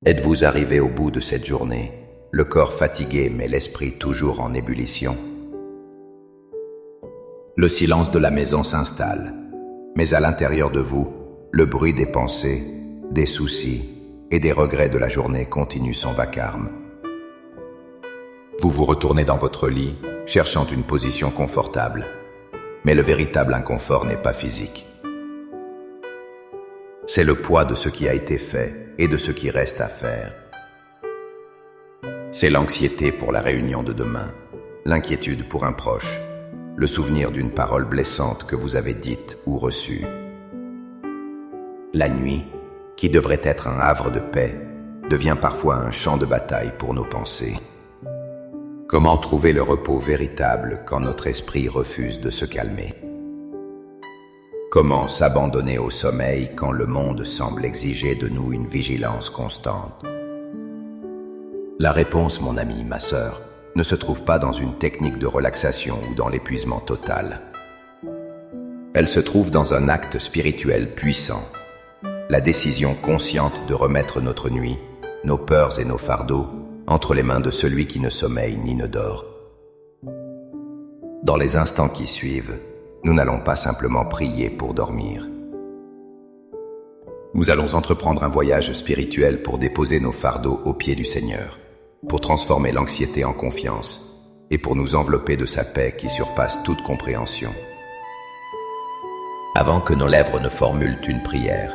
Êtes-vous arrivé au bout de cette journée, le corps fatigué mais l'esprit toujours en ébullition? Le silence de la maison s'installe, mais à l'intérieur de vous, le bruit des pensées, des soucis et des regrets de la journée continue son vacarme. Vous vous retournez dans votre lit, cherchant une position confortable, mais le véritable inconfort n'est pas physique. C'est le poids de ce qui a été fait et de ce qui reste à faire. C'est l'anxiété pour la réunion de demain, l'inquiétude pour un proche, le souvenir d'une parole blessante que vous avez dite ou reçue. La nuit, qui devrait être un havre de paix, devient parfois un champ de bataille pour nos pensées. Comment trouver le repos véritable quand notre esprit refuse de se calmer? Comment s'abandonner au sommeil quand le monde semble exiger de nous une vigilance constante? La réponse, mon ami, ma sœur, ne se trouve pas dans une technique de relaxation ou dans l'épuisement total. Elle se trouve dans un acte spirituel puissant, la décision consciente de remettre notre nuit, nos peurs et nos fardeaux entre les mains de celui qui ne sommeille ni ne dort. Dans les instants qui suivent, nous n'allons pas simplement prier pour dormir. Nous allons entreprendre un voyage spirituel pour déposer nos fardeaux aux pieds du Seigneur, pour transformer l'anxiété en confiance et pour nous envelopper de sa paix qui surpasse toute compréhension. Avant que nos lèvres ne formulent une prière,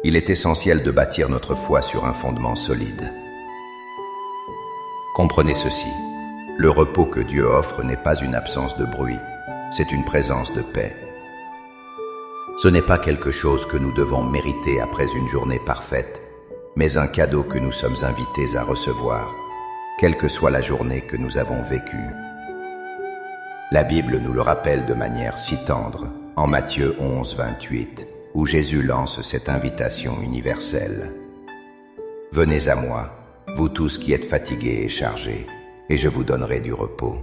il est essentiel de bâtir notre foi sur un fondement solide. Comprenez ceci, le repos que Dieu offre n'est pas une absence de bruit, c'est une présence de paix. Ce n'est pas quelque chose que nous devons mériter après une journée parfaite, mais un cadeau que nous sommes invités à recevoir, quelle que soit la journée que nous avons vécue. La Bible nous le rappelle de manière si tendre, en Matthieu 11, 28, où Jésus lance cette invitation universelle. « Venez à moi, vous tous qui êtes fatigués et chargés, et je vous donnerai du repos. »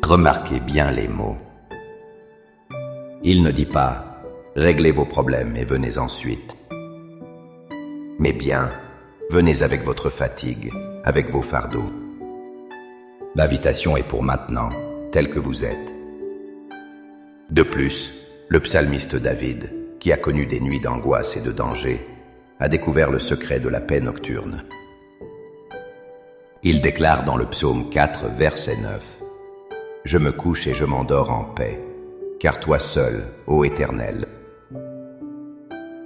Remarquez bien les mots. Il ne dit pas « réglez vos problèmes et venez ensuite », mais bien « venez avec votre fatigue, avec vos fardeaux. » L'invitation est pour maintenant, tel que vous êtes. De plus, le psalmiste David, qui a connu des nuits d'angoisse et de danger, a découvert le secret de la paix nocturne. Il déclare dans le psaume 4, verset 9, « Je me couche et je m'endors en paix, car toi seul, ô Éternel,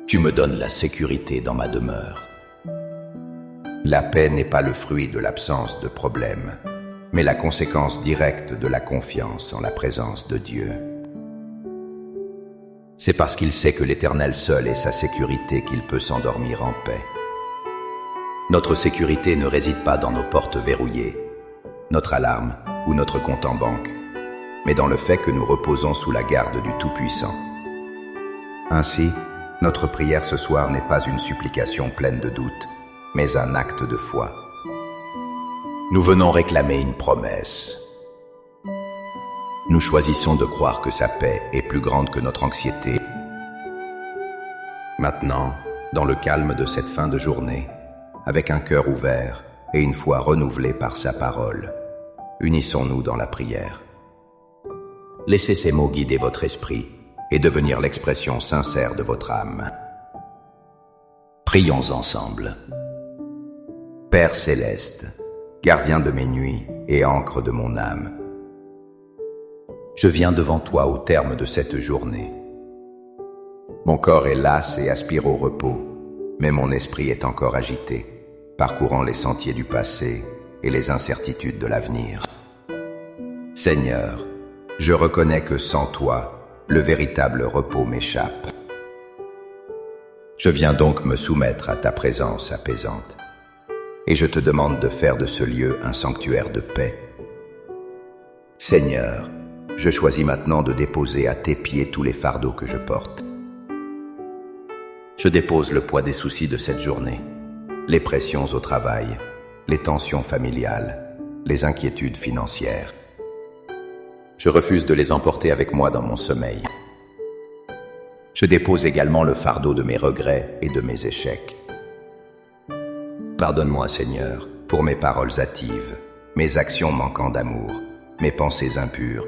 tu me donnes la sécurité dans ma demeure. » La paix n'est pas le fruit de l'absence de problèmes, mais la conséquence directe de la confiance en la présence de Dieu. C'est parce qu'il sait que l'Éternel seul est sa sécurité qu'il peut s'endormir en paix. Notre sécurité ne réside pas dans nos portes verrouillées, notre alarme ou notre compte en banque, mais dans le fait que nous reposons sous la garde du Tout-Puissant. Ainsi, notre prière ce soir n'est pas une supplication pleine de doutes, mais un acte de foi. Nous venons réclamer une promesse. Nous choisissons de croire que sa paix est plus grande que notre anxiété. Maintenant, dans le calme de cette fin de journée, avec un cœur ouvert et une foi renouvelée par sa parole, unissons-nous dans la prière. Laissez ces mots guider votre esprit et devenir l'expression sincère de votre âme. Prions ensemble. Père céleste, gardien de mes nuits et ancre de mon âme, je viens devant toi au terme de cette journée. Mon corps est las et aspire au repos, mais mon esprit est encore agité, parcourant les sentiers du passé et les incertitudes de l'avenir. Seigneur, je reconnais que sans toi, le véritable repos m'échappe. Je viens donc me soumettre à ta présence apaisante, et je te demande de faire de ce lieu un sanctuaire de paix. Seigneur, je choisis maintenant de déposer à tes pieds tous les fardeaux que je porte. Je dépose le poids des soucis de cette journée, les pressions au travail, les tensions familiales, les inquiétudes financières. Je refuse de les emporter avec moi dans mon sommeil. Je dépose également le fardeau de mes regrets et de mes échecs. Pardonne-moi, Seigneur, pour mes paroles hâtives, mes actions manquant d'amour, mes pensées impures.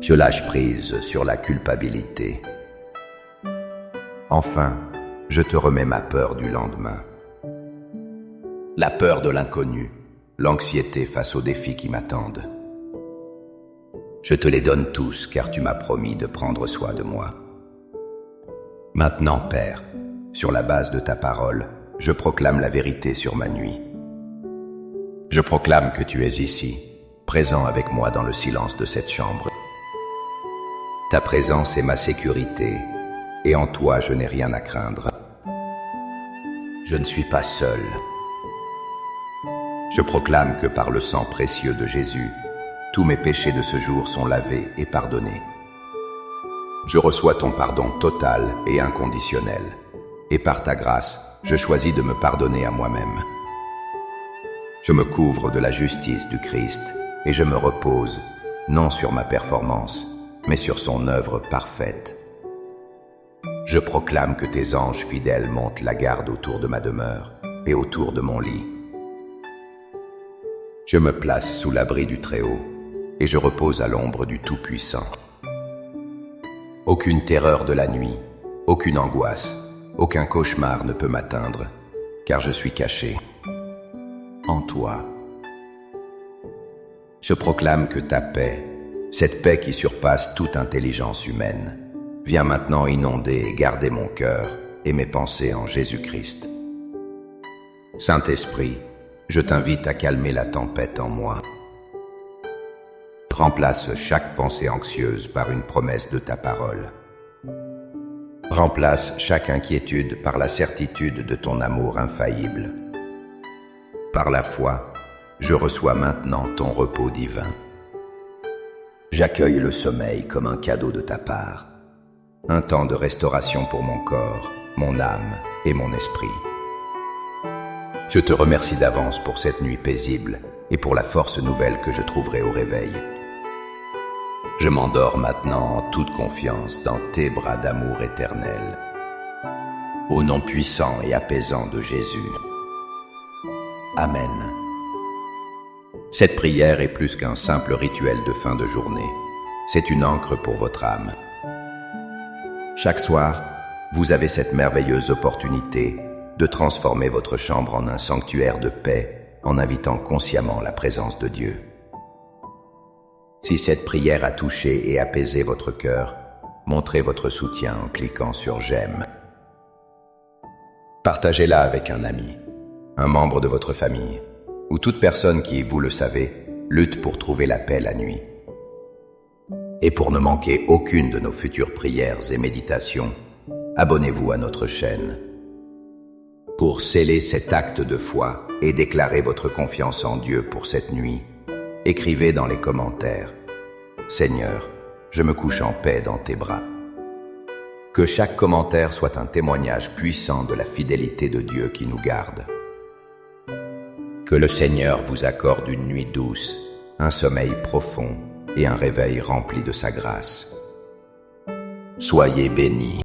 Je lâche prise sur la culpabilité. Enfin, je te remets ma peur du lendemain. La peur de l'inconnu, l'anxiété face aux défis qui m'attendent. Je te les donne tous car tu m'as promis de prendre soin de moi. Maintenant, Père, sur la base de ta parole, je proclame la vérité sur ma nuit. Je proclame que tu es ici, présent avec moi dans le silence de cette chambre. Ta présence est ma sécurité, et en toi je n'ai rien à craindre. Je ne suis pas seul. Je proclame que par le sang précieux de Jésus, tous mes péchés de ce jour sont lavés et pardonnés. Je reçois ton pardon total et inconditionnel, et par ta grâce, je choisis de me pardonner à moi-même. Je me couvre de la justice du Christ, et je me repose, non sur ma performance, mais sur son œuvre parfaite. Je proclame que tes anges fidèles montent la garde autour de ma demeure et autour de mon lit. Je me place sous l'abri du Très-Haut et je repose à l'ombre du Tout-Puissant. Aucune terreur de la nuit, aucune angoisse, aucun cauchemar ne peut m'atteindre, car je suis caché en toi. Je proclame que ta paix, cette paix qui surpasse toute intelligence humaine, vient maintenant inonder et garder mon cœur et mes pensées en Jésus-Christ. Saint-Esprit, je t'invite à calmer la tempête en moi. Remplace chaque pensée anxieuse par une promesse de ta parole. Remplace chaque inquiétude par la certitude de ton amour infaillible. Par la foi, je reçois maintenant ton repos divin. J'accueille le sommeil comme un cadeau de ta part, un temps de restauration pour mon corps, mon âme et mon esprit. Je te remercie d'avance pour cette nuit paisible et pour la force nouvelle que je trouverai au réveil. Je m'endors maintenant en toute confiance dans tes bras d'amour éternel. Au nom puissant et apaisant de Jésus. Amen. Cette prière est plus qu'un simple rituel de fin de journée. C'est une ancre pour votre âme. Chaque soir, vous avez cette merveilleuse opportunité de transformer votre chambre en un sanctuaire de paix en invitant consciemment la présence de Dieu. Si cette prière a touché et apaisé votre cœur, montrez votre soutien en cliquant sur « J'aime ». Partagez-la avec un ami, un membre de votre famille, ou toute personne qui, vous le savez, lutte pour trouver la paix la nuit. Et pour ne manquer aucune de nos futures prières et méditations, abonnez-vous à notre chaîne. Pour sceller cet acte de foi et déclarer votre confiance en Dieu pour cette nuit, écrivez dans les commentaires « Seigneur, je me couche en paix dans tes bras ». Que chaque commentaire soit un témoignage puissant de la fidélité de Dieu qui nous garde. Que le Seigneur vous accorde une nuit douce, un sommeil profond et un réveil rempli de sa grâce. Soyez bénis.